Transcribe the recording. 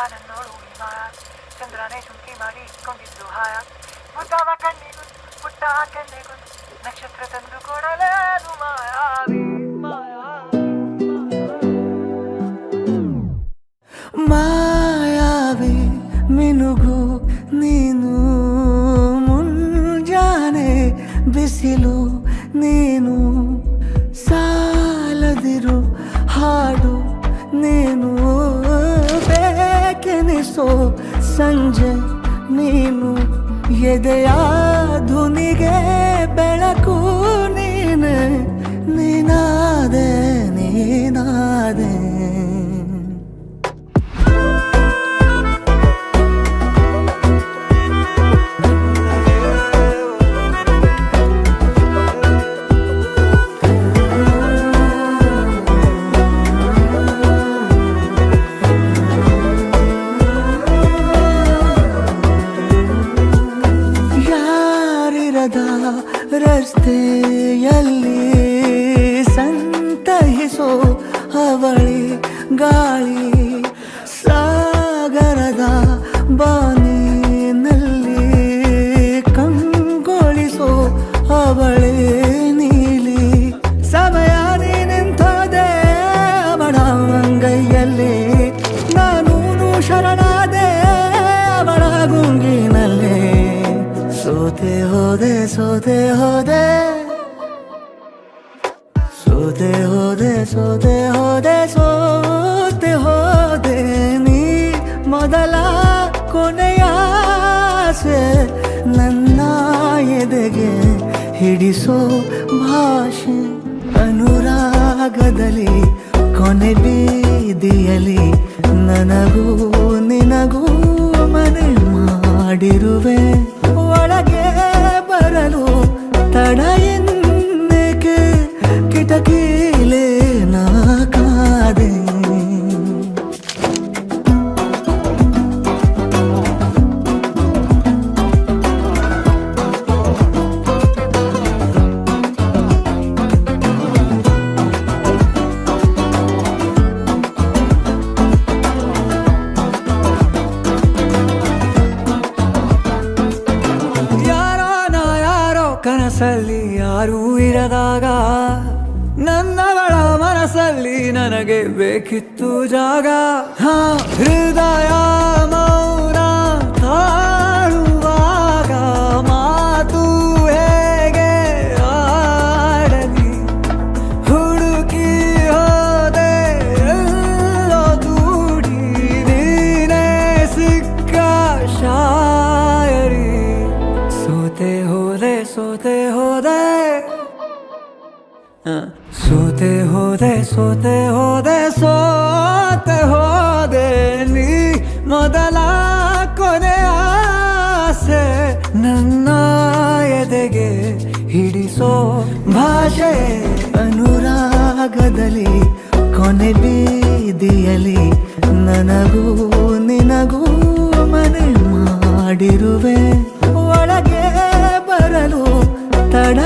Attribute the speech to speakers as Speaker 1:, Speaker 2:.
Speaker 1: ನನ್ನೋಳು ಮಾಯ ಚಂದ್ರನೇ ಸುಂಕಿ ಮಾಡಿಕೊಂಡಿದ್ದು ಹಾಯ ಮುದ್ದಾದ ಕಣ್ಣಿಗೂ ಪುಟ್ಟ ಕೆನ್ನೆಗೂ ನಕ್ಷತ್ರ ತಂದು ಕೊಡಲೇನು ಮಾಯಾವಿ
Speaker 2: ಮಾಯಾವಿ ಮಿನುಗು ನೀನು ಮುಂಜಾನೆ ಬಿಸಿಲು ನೀನು ಸಾಲದಿರು ಹಾಡು ನೀನು ಬೇಕೆನಿಸೋ ಸಂಜೆ ನೀನು ಎದೆಯ ಧುನಿಗೆ ಬೆಳಕು ನೀನೆ ನೀನಾದೆ ನೀನಾದೆ ರಸ್ತೆಯಲ್ಲಿ ಸಂತಹಿಸೋ ಅವಳಿ ಗಾಳಿ ಸಾಗರದ ಬಾನಿನಲ್ಲಿ ಕಂಗೊಳಿಸೋ ಅವಳೆ ನೀಲಿ ಸಮಯ ನಿಂತೋದೆ ಅವಳ ಅಂಗೈಯಲ್ಲಿ ನಾನು ಶರಣಾದೆ ಅವಳ ಗುಂಗಿನಲ್ಲಿ ಸೋತೆ ಹೋದೆ ಸೋತೆ ಹೋದೆ ಸೋತೆ ಹೋದೆ ಸೋತೆ ಹೋದೆ ಸೋತೆ ಹೋದೆ ನೀ ಮೊದಲ ಕೊನೆಯ ಆಸೆ ನನ್ನ ಎದೆಗೆ ಹಿಡಿಸೋ ಭಾಷೆ ಅನುರಾಗದಲ್ಲಿ ಕೊನೆ ಬೀದಿಯಲ್ಲಿ ನನಗೂ ನಿನಗೂ ಮನೆ ಮಾಡಿರುವೆ ಒಳಗೆ ಬರಲು ತಡ ಎನ್ನಕ್ಕೆ ಕಿಟಕಿಲೇ ನಾ ಕಾದೆ ಕನಸಲ್ಲಿ ಯಾರೂ ಇರದಾಗ ನನ್ನವಳ ಮನಸ್ಸಲ್ಲಿ ನನಗೆ ಬೇಕಿತ್ತು ಜಾಗ ಹೃದಯ ಮೌನ ತಾಳುವಾಗ ಮಾತು ಹೇಗೆ ಆಡಲಿ ಹುಡುಕಿ ಹೋದೆ ಎಲ್ಲೋ ದೂಡಿ ನೀನೇ ಸಿಕ್ಕ ಶಾಯರಿ ಸೋತೆ ಹೋದೆ ಸೋತೆ ಹೋದೆ ಸೋತೆ ಹೋದೆ ಸೋತೆ ಹೋದೆ ಸೋತೆ ಹೋದೆ ನೀ ಮೊದಲ ಕೊನೆ ಆಸೆ ನನ್ನ ಎದೆಗೆ ಹಿಡಿಸೋ ಭಾಷೆ ಅನುರಾಗದಲ್ಲಿ ಕೊನೆ ಬೀದಿಯಲ್ಲಿ ನನಗೂ ನಿನಗೂ ಮನೆ ಮಾಡಿರುವೆ ಒಳಗೆ ಬರಲು ತಡ